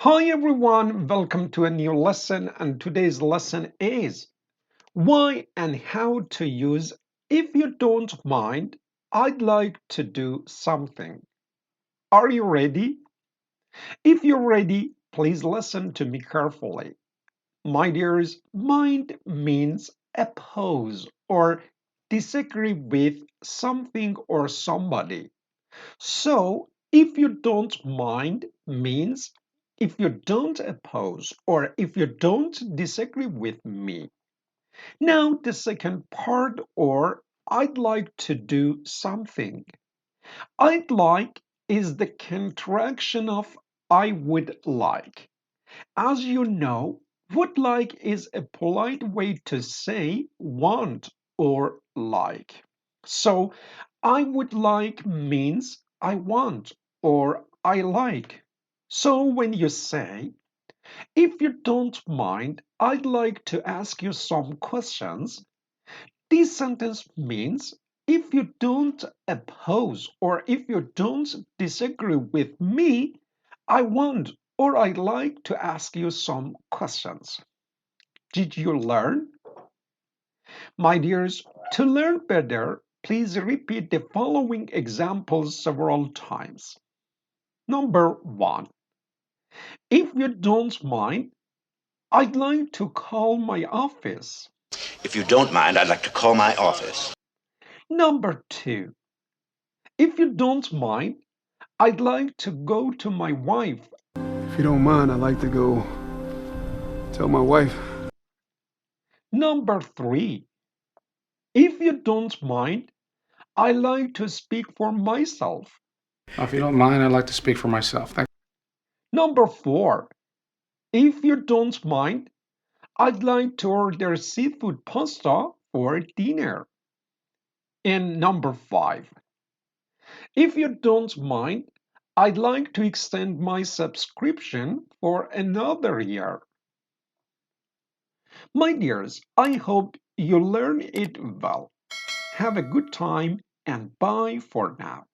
Hi everyone, welcome to a new lesson, and today's lesson is why and how to use if you don't mind, I'd like to do something. Are you ready? If you're ready, please listen to me carefully. My dears, mind means oppose or disagree with something or somebody. So, if you don't mind means if you don't oppose or if you don't disagree with me. Now, the second part, or I'd like to do something. I'd like is the contraction of I would like. As you know, would like is a polite way to say want or like. So, I would like means I want or I like. So, when you say, if you don't mind, I'd like to ask you some questions, this sentence means if you don't oppose or if you don't disagree with me, I want or I'd like to ask you some questions. Did you learn? My dears, to learn better, please repeat the following examples several times. Number one, if you don't mind, I'd like to call my office. If you don't mind, I'd like to call my office. Number two, if you don't mind, I'd like to go to my wife. If you don't mind, I'd like to go tell my wife. Number three, if you don't mind, I like to speak for myself. If you don't mind, I'd like to speak for myself. Thank Number four, if you don't mind, I'd like to order seafood pasta for dinner. And number five, if you don't mind, I'd like to extend my subscription for another year. My dears, I hope you learn it well. Have a good time and bye for now.